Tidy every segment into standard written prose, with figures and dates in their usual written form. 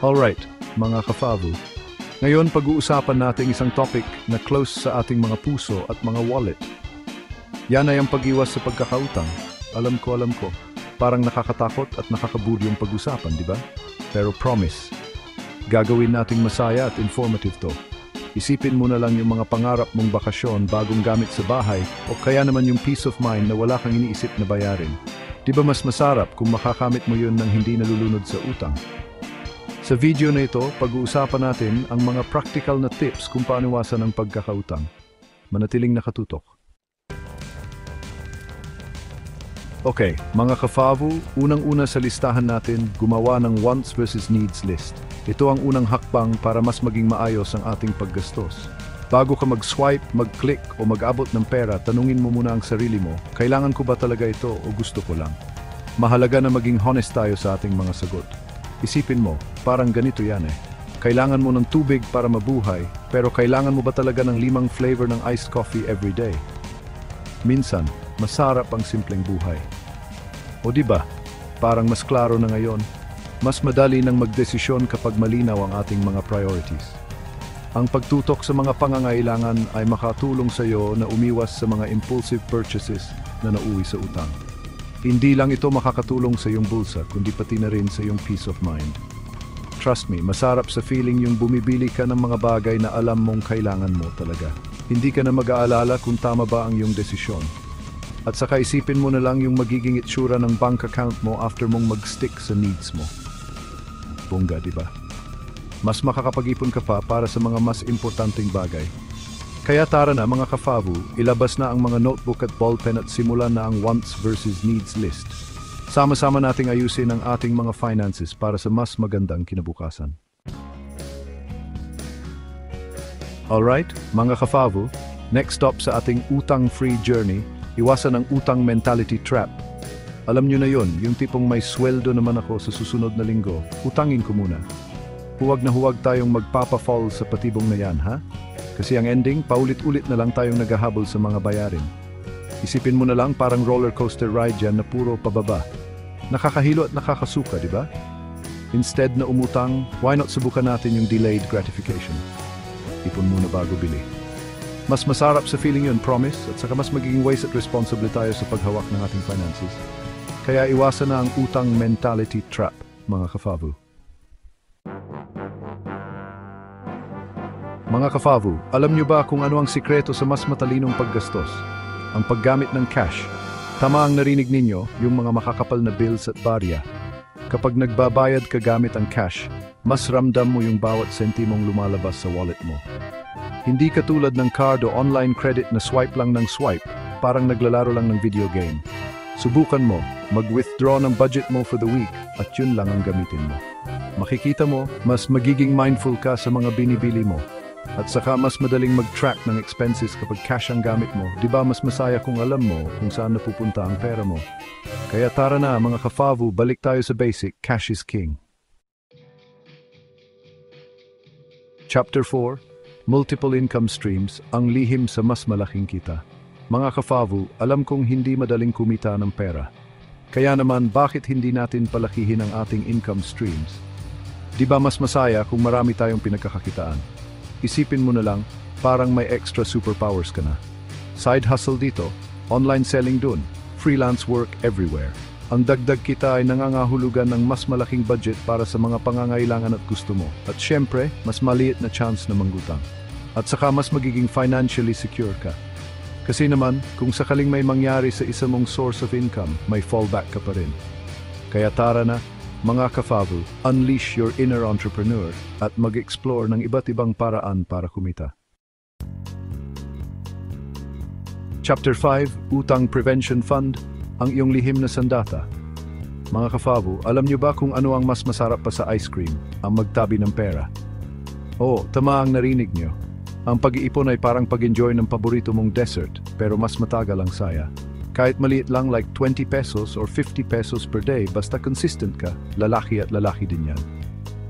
Alright, mga kafavu. Ngayon pag-uusapan natin isang topic na close sa ating mga puso at mga wallet. Yan ay ang pag-iwas sa pagkakautang. Alam ko. Parang nakakatakot at nakakaburyong pag-usapan, di ba? Pero promise, gagawin nating masaya at informative to. Isipin mo na lang yung mga pangarap mong bakasyon, bagong gamit sa bahay, o kaya naman yung peace of mind na wala kang iniisip na bayarin. Di ba mas masarap kung makakamit mo yun nang hindi nalulunod sa utang? Sa video na ito, pag-uusapan natin ang mga practical na tips kung paano iwasan ang pagkakautang. Manatiling nakatutok. Okay, mga kafavu, unang-una sa listahan natin, gumawa ng wants versus needs list. Ito ang unang hakbang para mas maging maayos ang ating paggastos. Bago ka mag-swipe, mag-click o mag-abot ng pera, tanungin mo muna ang sarili mo, kailangan ko ba talaga ito o gusto ko lang? Mahalaga na maging honest tayo sa ating mga sagot. Isipin mo, parang ganito yan eh. Kailangan mo ng tubig para mabuhay, pero kailangan mo ba talaga ng 5 flavor ng iced coffee every day? Minsan, masarap ang simpleng buhay. O di ba? Parang mas klaro na ngayon. Mas madali nang magdesisyon kapag malinaw ang ating mga priorities. Ang pagtutok sa mga pangangailangan ay makatulong sa iyo na umiwas sa mga impulsive purchases na nauwi sa utang. Hindi lang ito makakatulong sa iyong bulsa, kundi pati na rin sa iyong peace of mind. Trust me, masarap sa feeling yung bumibili ka ng mga bagay na alam mong kailangan mo talaga. Hindi ka na mag-aalala kung tama ba ang iyong desisyon. At saka isipin mo na lang yung magiging itsura ng bank account mo after mong mag-stick sa needs mo. Bongga, di ba? Mas makakapag-ipon ka pa para sa mga mas importanteng bagay. Kaya tara na mga kafavu, ilabas na ang mga notebook at ballpen at simulan na ang wants versus needs list. Sama-sama nating ayusin ang ating mga finances para sa mas magandang kinabukasan. Alright, mga kafavu, next stop sa ating utang-free journey, iwasan ang utang mentality trap. Alam nyo na yon, yung tipong may sweldo naman ako sa susunod na linggo, utangin ko muna. Huwag na huwag tayong magpapa-fall sa patibong na yan, ha? Kasi ang ending, paulit-ulit na lang tayong naghahabol sa mga bayarin. Isipin mo na lang parang roller coaster ride yan na puro pababa. Nakakahilo at nakakasuka, di ba? Instead na umutang, why not subukan natin yung delayed gratification? Ipon muna bago bili. Mas masarap sa feeling yun, promise, at saka mas magiging wise at responsible tayo sa paghawak ng ating finances. Kaya iwasan na ang utang mentality trap, mga kafavu. Mga kafavu, alam nyo ba kung ano ang sikreto sa mas matalinong paggastos? Ang paggamit ng cash. Tama ang narinig ninyo, yung mga makakapal na bills at barya. Kapag nagbabayad ka gamit ang cash, mas ramdam mo yung bawat sentimong lumalabas sa wallet mo. Hindi katulad ng card o online credit na swipe lang ng swipe, parang naglalaro lang ng video game. Subukan mo, mag-withdraw ng budget mo for the week at yun lang ang gamitin mo. Makikita mo, mas magiging mindful ka sa mga binibili mo. At saka mas madaling mag-track ng expenses kapag cash ang gamit mo. Di ba mas masaya kung alam mo kung saan napupunta ang pera mo? Kaya tara na mga kafavu, balik tayo sa basic, cash is king. Chapter 4, Multiple Income Streams, ang lihim sa mas malaking kita. Mga kafavu, alam kong hindi madaling kumita ng pera. Kaya naman, bakit hindi natin palakihin ang ating income streams? Di ba mas masaya kung marami tayong pinagkakakitaan? Isipin mo na lang, parang may extra superpowers ka na. Side hustle dito, online selling dun, freelance work everywhere. Ang dagdag kita ay nangangahulugan ng mas malaking budget para sa mga pangangailangan at gusto mo. At syempre, mas maliit na chance na manggutang. At saka mas magiging financially secure ka. Kasi naman, kung sakaling may mangyari sa isa mong source of income, may fallback ka pa rin. Kaya tara na, mga kafavu, unleash your inner entrepreneur at mag-explore ng iba't ibang paraan para kumita. Chapter 5, Utang Prevention Fund, ang iyong lihim na sandata. Mga kafavu, alam niyo ba kung ano ang mas masarap pa sa ice cream? Ang magtabi ng pera. Oo, tama ang narinig niyo. Ang pag-iipon ay parang pag-enjoy ng paborito mong dessert, pero mas matagal ang saya. Kahit maliit lang like 20 pesos or 50 pesos per day, basta consistent ka, lalaki at lalaki din yan.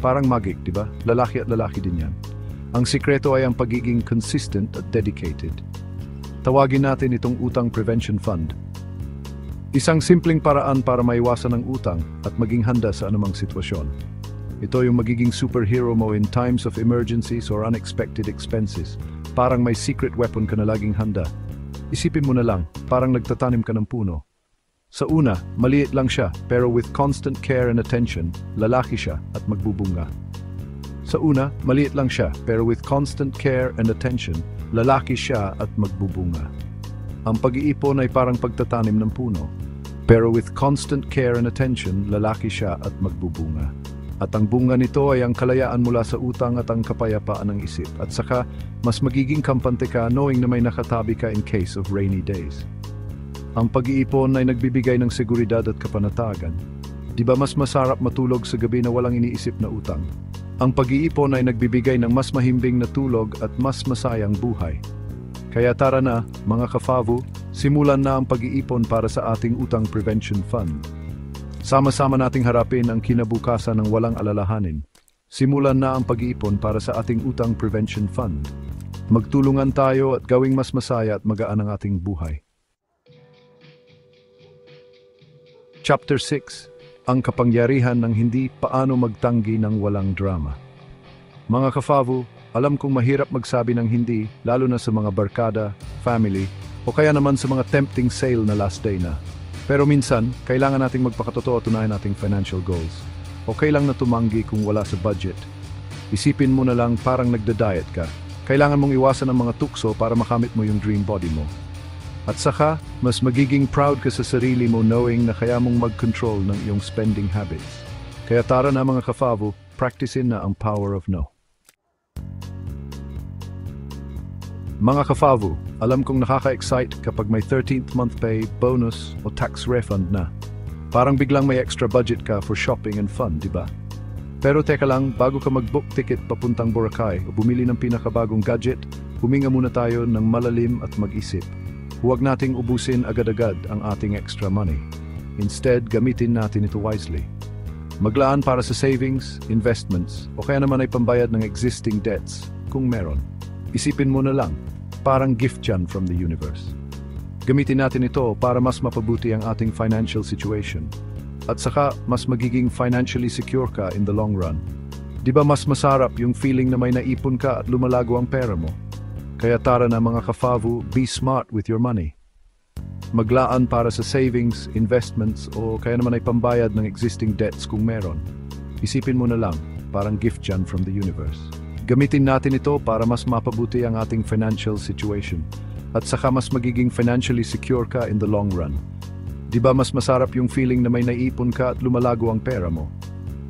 Parang magic, di ba? Lalaki at lalaki din yan. Ang sikreto ay ang pagiging consistent at dedicated. Tawagin natin itong Utang Prevention Fund. Isang simpleng paraan para maiwasan ang utang at maging handa sa anumang sitwasyon. Ito yung magiging superhero mo in times of emergencies or unexpected expenses. Parang may secret weapon ka na laging handa. Isipin mo na lang, parang nagtatanim ka ng puno. Sa una, maliit lang siya, pero with constant care and attention, lalaki siya at magbubunga. Sa una, maliit lang siya, pero with constant care and attention, lalaki siya at magbubunga. Ang pag-iipon ay parang pagtatanim ng puno, pero with constant care and attention, lalaki siya at magbubunga. At ang bunga nito ay ang kalayaan mula sa utang at ang kapayapaan ng isip. At saka, mas magiging kampante ka knowing na may nakatabi ka in case of rainy days. Ang pag-iipon ay nagbibigay ng seguridad at kapanatagan. Di ba mas masarap matulog sa gabi na walang iniisip na utang? Ang pag-iipon ay nagbibigay ng mas mahimbing na tulog at mas masayang buhay. Kaya tara na, mga kafavu, simulan na ang pag-iipon para sa ating utang prevention fund. Sama-sama nating harapin ang kinabukasan ng walang alalahanin. Simulan na ang pag-iipon para sa ating utang prevention fund. Magtulungan tayo at gawing mas masaya at magaan ang ating buhay. Chapter 6. Ang kapangyarihan ng hindi paano magtanggi ng walang drama. Mga kafavu, alam kong mahirap magsabi ng hindi, lalo na sa mga barkada, family, o kaya naman sa mga tempting sale na last day na. Pero minsan, kailangan nating magpakatotoo at unahin nating financial goals. Okay lang na tumanggi kung wala sa budget. Isipin mo na lang parang nagda-diet ka. Kailangan mong iwasan ang mga tukso para makamit mo yung dream body mo. At saka, mas magiging proud ka sa sarili mo knowing na kaya mong mag-control ng iyong spending habits. Kaya tara na mga kafavu, practicein na ang power of no. Mga kafavu, alam kong nakaka-excite kapag may 13th month pay, bonus o tax refund na. Parang biglang may extra budget ka for shopping and fun, di ba? Pero teka lang, bago ka mag-book ticket papuntang Boracay o bumili ng pinakabagong gadget, huminga muna tayo ng malalim at mag-isip. Huwag nating ubusin agad-agad ang ating extra money. Instead, gamitin natin ito wisely. Maglaan para sa savings, investments, o kaya naman ay pambayad ng existing debts, kung meron. Isipin mo na lang, parang gift yan from the universe. Gamitin natin ito para mas mapabuti ang ating financial situation. At saka, mas magiging financially secure ka in the long run. Di ba mas masarap yung feeling na may naipon ka at lumalago ang pera mo? Kaya tara na mga kafavu, be smart with your money. Maglaan para sa savings, investments, o kaya naman ay pambayad ng existing debts kung meron. Isipin mo na lang, parang gift yan from the universe. Gamitin natin ito para mas mapabuti ang ating financial situation. At saka mas magiging financially secure ka in the long run. Di ba mas masarap yung feeling na may naipon ka at lumalago ang pera mo?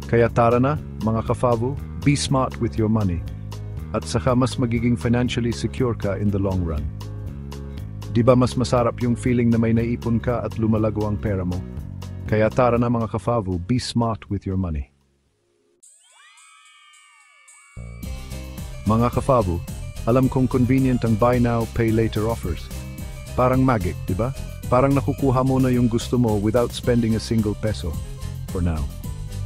Kaya tara na, mga kafavu, be smart with your money. At saka mas magiging financially secure ka in the long run. Di ba mas masarap yung feeling na may naipon ka at lumalago ang pera mo? Kaya tara na mga kafavu, be smart with your money. Mga kafavu, alam kong convenient ang buy now, pay later offers. Parang magic, di ba? Parang nakukuha mo na yung gusto mo without spending a single peso. For now.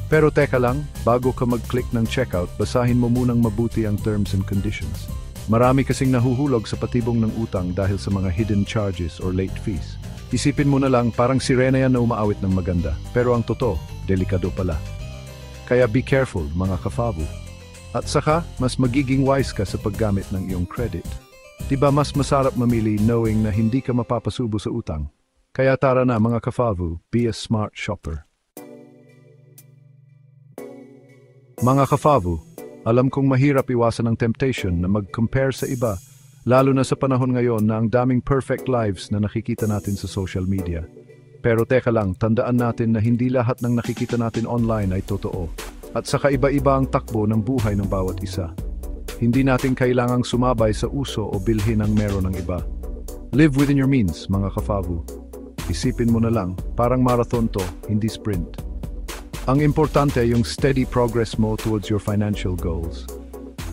Pero teka lang, bago ka mag-click ng checkout, basahin mo munang mabuti ang terms and conditions. Marami kasing nahuhulog sa patibong ng utang dahil sa mga hidden charges or late fees. Isipin mo na lang parang sirena yan na umaawit ng maganda, pero ang totoo, delikado pala. Kaya be careful mga kafavu. At saka, mas magiging wise ka sa paggamit ng iyong credit. Diba mas masarap mamili knowing na hindi ka mapapasubo sa utang? Kaya tara na mga kafavu, be a smart shopper. Mga kafavu, alam kong mahirap iwasan ang temptation na mag-compare sa iba, lalo na sa panahon ngayon na ang daming perfect lives na nakikita natin sa social media. Pero teka lang, tandaan natin na hindi lahat ng nakikita natin online ay totoo. At saka iba-iba ang takbo ng buhay ng bawat isa. Hindi natin kailangang sumabay sa uso o bilhin ang meron ng iba. Live within your means, mga kafavu. Isipin mo na lang, parang marathon to, hindi sprint. Ang importante ay yung steady progress mo towards your financial goals.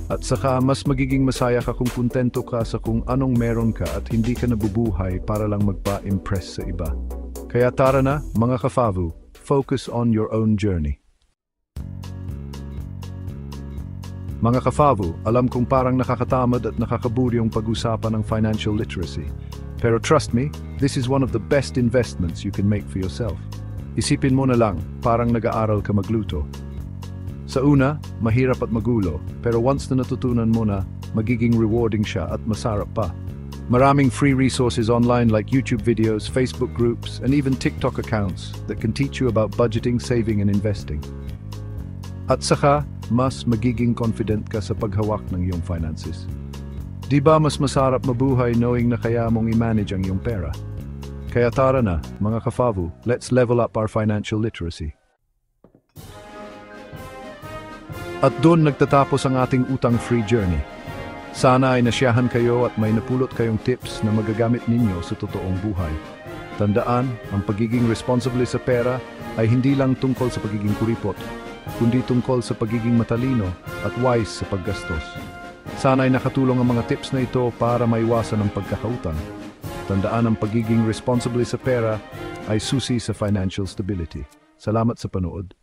At saka mas magiging masaya ka kung kontento ka sa kung anong meron ka at hindi ka nabubuhay para lang magpa-impress sa iba. Kaya tara na, mga kafavu, focus on your own journey. Mga kafavu, alam kong parang nakakatamad at nakakaburyong pag-usapan ng financial literacy. Pero trust me, this is one of the best investments you can make for yourself. Isipin mo na lang, parang nag-aaral ka magluto. Sa una, mahirap at magulo, pero once na natutunan mo na, magiging rewarding siya at masarap pa. Maraming free resources online like YouTube videos, Facebook groups, and even TikTok accounts that can teach you about budgeting, saving, and investing. At saka, mas magiging confident ka sa paghawak ng iyong finances. Di ba mas masarap mabuhay knowing na kaya mong i-manage ang iyong pera? Kaya tara na, mga kafavu, let's level up our financial literacy. At doon nagtatapos ang ating utang-free journey. Sana ay nasyahan kayo at may napulot kayong tips na magagamit ninyo sa totoong buhay. Tandaan, ang pagiging responsable sa pera ay hindi lang tungkol sa pagiging kuripot, kundi tungkol sa pagiging matalino at wise sa paggastos. Sana ay nakatulong ang mga tips na ito para maiwasan ang pagkakautang. Tandaan, ang pagiging responsable sa pera ay susi sa financial stability. Salamat sa panood.